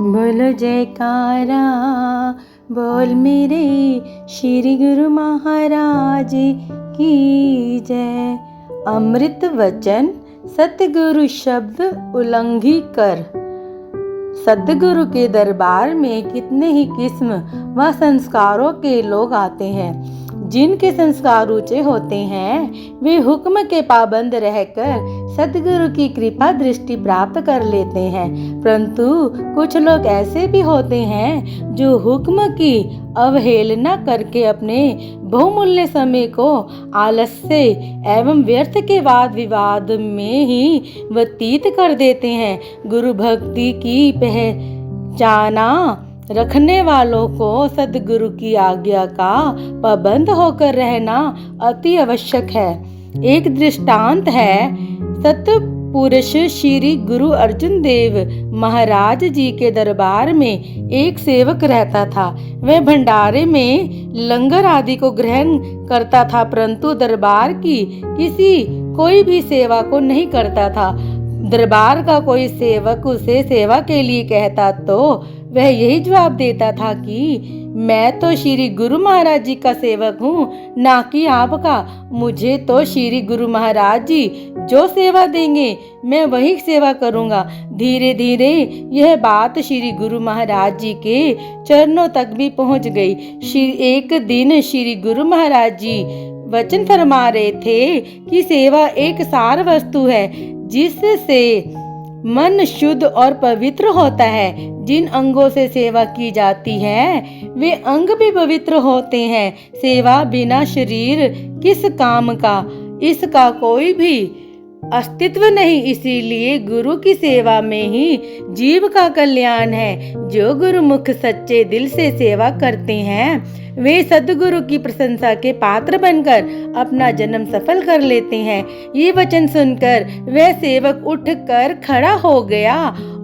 बोलो जयकारा, बोल मेरे श्री गुरु महाराज की जय। अमृत वचन सतगुरु शब्द उल्लंघी कर। सतगुरु के दरबार में कितने ही किस्म व संस्कारों के लोग आते हैं। जिनके संस्कार ऊंचे होते हैं वे हुक्म के पाबंद रहकर सतगुरु की कृपा दृष्टि प्राप्त कर लेते हैं, परंतु कुछ लोग ऐसे भी होते हैं जो हुक्म की अवहेलना करके अपने बहुमूल्य समय को आलस्य एवं व्यर्थ के वाद विवाद में ही व्यतीत कर देते हैं। गुरु भक्ति की पहचाना रखने वालों को सद्गुरु की आज्ञा का पाबंद होकर रहना अति आवश्यक है। एक दृष्टांत है। सतपुरुष श्री गुरु अर्जुन देव महाराज जी के दरबार में एक सेवक रहता था। वह भंडारे में लंगर आदि को ग्रहण करता था, परंतु दरबार की किसी कोई भी सेवा को नहीं करता था। दरबार का कोई सेवक उसे सेवा के लिए कहता तो वह यही जवाब देता था कि मैं तो श्री गुरु महाराज जी का सेवक हूँ, ना कि आपका। मुझे तो श्री गुरु महाराज जी जो सेवा देंगे मैं वही सेवा करूँगा। धीरे धीरे यह बात श्री गुरु महाराज जी के चरणों तक भी पहुँच गई। एक दिन श्री गुरु महाराज जी वचन फरमा रहे थे कि सेवा एक सार वस्तु है जिससे मन शुद्ध और पवित्र होता है। जिन अंगों से सेवा की जाती है वे अंग भी पवित्र होते हैं। सेवा बिना शरीर किस काम का, इसका कोई भी अस्तित्व नहीं। इसीलिए गुरु की सेवा में ही जीव का कल्याण है। जो गुरुमुख सच्चे दिल से सेवा करते हैं वे सद्गुरु की प्रशंसा के पात्र बनकर अपना जन्म सफल कर लेते हैं। ये वचन सुनकर वह सेवक उठकर खड़ा हो गया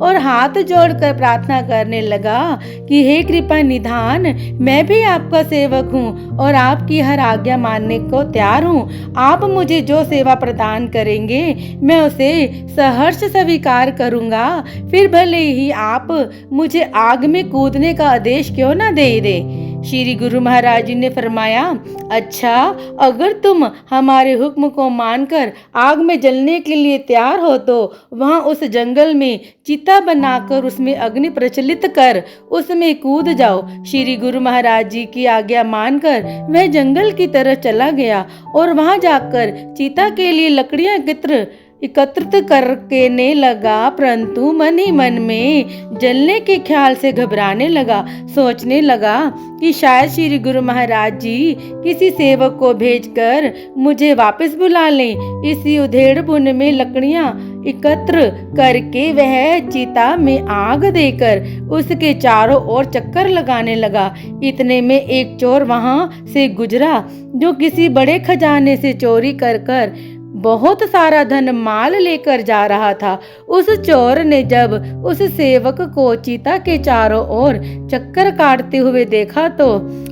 और हाथ जोड़कर प्रार्थना करने लगा कि हे कृपा निधान, मैं भी आपका सेवक हूँ और आपकी हर आज्ञा मानने को तैयार हूँ। आप मुझे जो सेवा प्रदान करेंगे मैं उसे सहर्ष स्वीकार करूँगा। फिर भले ही आप मुझे आग में कूदने का आदेश क्यों न दे। श्री गुरु महाराज जी ने फरमाया, अच्छा, अगर तुम हमारे हुक्म को मानकर आग में जलने के लिए तैयार हो तो वहां उस जंगल में चिता बनाकर उसमें अग्नि प्रचलित कर उसमें कूद जाओ। श्री गुरु महाराज जी की आज्ञा मानकर वह जंगल की तरफ चला गया और वहां जाकर चिता के लिए लकड़ियां एकत्रित करने लगा, परंतु मन ही मन में जलने के ख्याल से घबराने लगा। सोचने लगा कि शायद श्री गुरु महाराज जी किसी सेवक को भेजकर मुझे वापस बुला लें। इसी उधेड़ बुन में लकड़ियां एकत्र करके वह चिता में आग देकर उसके चारों ओर चक्कर लगाने लगा। इतने में एक चोर वहां से गुजरा जो किसी बड़े खजाने से चोरी कर बहुत सारा धन माल लेकर जा रहा था। उस चोर ने जब उस सेवक को चिता के चारों ओर चक्कर काटते हुए देखा तो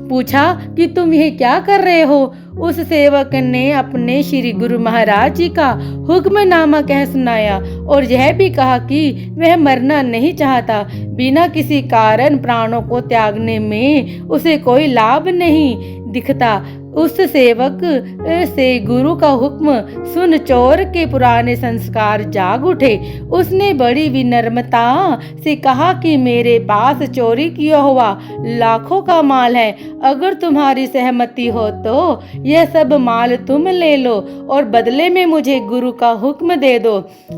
पूछा कि तुम यह क्या कर रहे हो। उस सेवक ने अपने श्री गुरु महाराज जी का हुक्मनामा कह सुनाया और यह भी कहा कि वह मरना नहीं चाहता। बिना किसी कारण प्राणों को त्यागने में उसे कोई लाभ नहीं दिखता। उस सेवक से गुरु का हुक्म सुन चोर के पुराने संस्कार जाग उठे। उसने बड़ी विनम्रता से कहा कि मेरे पास चोरी किया हुआ लाखों का माल है, अगर तुम्हारी सहमति हो तो यह सब माल तुम ले लो और बदले में मुझे गुरु का हुक्म दे दो।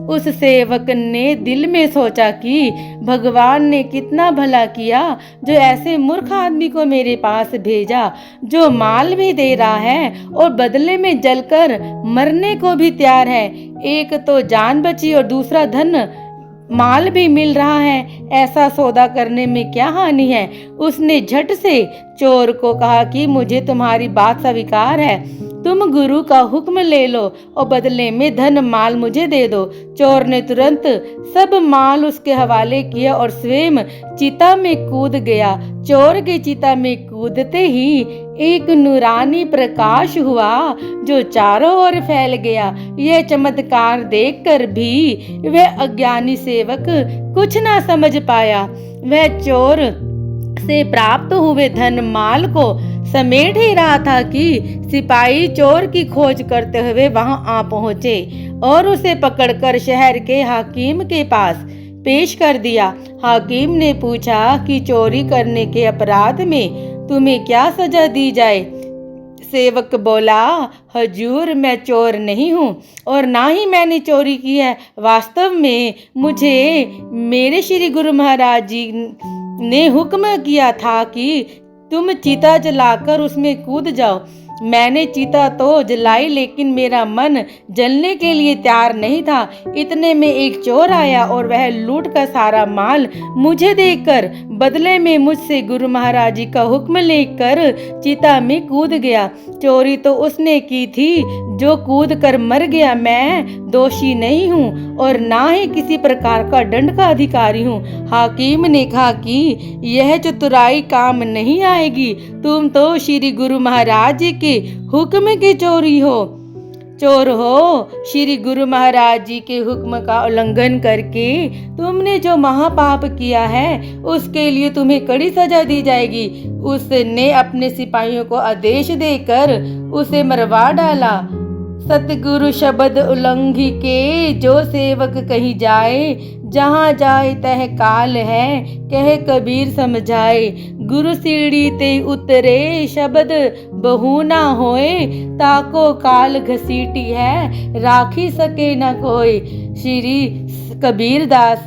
उस सेवक ने दिल में सोचा कि भगवान ने कितना भला किया जो ऐसे मूर्ख आदमी को मेरे पास भेजा, जो माल भी दे रहा है और बदले में जलकर मरने को भी तैयार है। एक तो जान बची और दूसरा धन माल भी मिल रहा है, ऐसा सौदा करने में क्या हानि है। उसने झट से चोर को कहा कि मुझे तुम्हारी बात स्वीकार है, तुम गुरु का हुक्म ले लो और बदले में धन माल मुझे दे दो। चोर ने तुरंत सब माल उसके हवाले किया और स्वयं चिता में कूद गया। चोर के चिता में कूदते ही एक नूरानी प्रकाश हुआ जो चारों ओर फैल गया। यह चमत्कार देखकर भी वह अज्ञानी सेवक कुछ ना समझ पाया। वह चोर से प्राप्त हुए धन माल को समेट ही रहा था कि सिपाही चोर की खोज करते हुए वहां आ पहुंचे और उसे पकड़कर शहर के हाकिम के पास पेश कर दिया। हाकिम ने पूछा कि चोरी करने के अपराध में तुम्हें क्या सजा दी जाए। सेवक बोला, हजूर, मैं चोर नहीं हूँ और ना ही मैंने चोरी की है। वास्तव में मुझे मेरे श्री गुरु महाराज जी ने हुक्म किया था कि तुम चिता जलाकर उसमें कूद जाओ। मैंने चिता तो जलाई, लेकिन मेरा मन जलने के लिए तैयार नहीं था। इतने में एक चोर आया और वह लूट का सारा माल मुझे देकर बदले में मुझसे गुरु महाराज जी का हुक्म लेकर चिता में कूद गया। चोरी तो उसने की थी जो कूद कर मर गया। मैं दोषी नहीं हूँ और ना ही किसी प्रकार का दंड का अधिकारी हूँ। हाकिम ने कहा कि यह चतुराई काम नहीं आएगी। तुम तो श्री गुरु महाराज जी के हुक्म के चोर हो। श्री गुरु महाराज जी के हुक्म का उल्लंघन करके तुमने जो महापाप किया है उसके लिए तुम्हें कड़ी सजा दी जाएगी। उसने अपने सिपाहियों को आदेश देकर उसे मरवा डाला। सतगुरु शब्द उल्लंघी के जो सेवक कहीं जाए, जहाँ जाए तह काल है, कह कबीर समझाए। गुरु सीढ़ी ते उतरे, शब्द बहु ना होए, ताको काल घसीटी है, राखी सके न कोई। श्री कबीर दास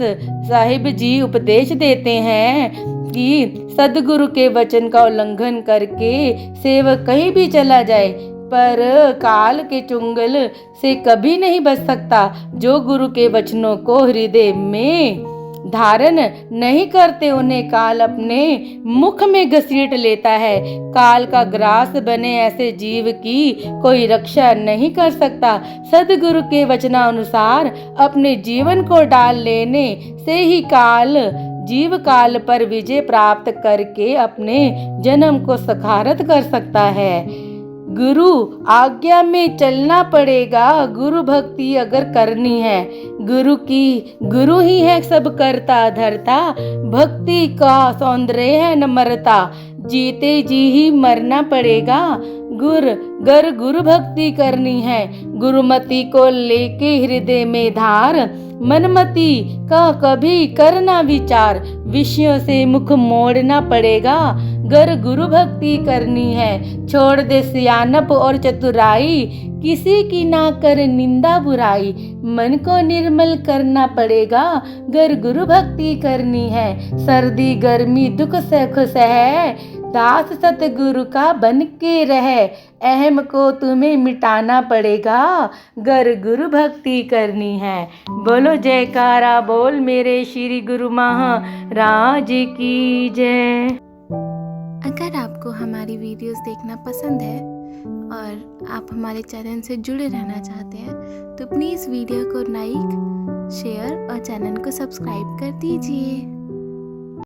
साहिब जी उपदेश देते हैं कि सदगुरु के वचन का उल्लंघन करके सेवक कहीं भी चला जाए पर काल के चुंगल से कभी नहीं बच सकता। जो गुरु के वचनों को हृदय में धारण नहीं करते उन्हें काल अपने मुख में घसीट लेता है। काल का ग्रास बने ऐसे जीव की कोई रक्षा नहीं कर सकता। सदगुरु के वचनानुसार अपने जीवन को डाल लेने से ही जीव काल पर विजय प्राप्त करके अपने जन्म को सखारत कर सकता है। गुरु आज्ञा में चलना पड़ेगा। गुरु भक्ति अगर करनी है, गुरु ही है सब करता धरता। भक्ति का सौंदर्य है नम्रता, जीते जी ही मरना पड़ेगा। गुरु भक्ति करनी है, गुरुमति को लेके हृदय में धार। मनमति का कभी करना विचार, विषयों से मुख मोड़ना पड़ेगा। गुरु भक्ति करनी है, छोड़ दे सियानप और चतुराई। किसी की ना कर निंदा बुराई, मन को निर्मल करना पड़ेगा। गुरु भक्ति करनी है, सर्दी गर्मी दुख सुख सह, दास सतगुरु का बन के रहे। अहम को तुम्हें मिटाना पड़ेगा, गुरु भक्ति करनी है। बोलो जयकारा बोल मेरे श्री गुरु महाराज की जय। अगर आपको हमारी वीडियोस देखना पसंद है और आप हमारे चैनल से जुड़े रहना चाहते हैं तो प्लीज़ वीडियो को लाइक, शेयर और चैनल को सब्सक्राइब कर दीजिए।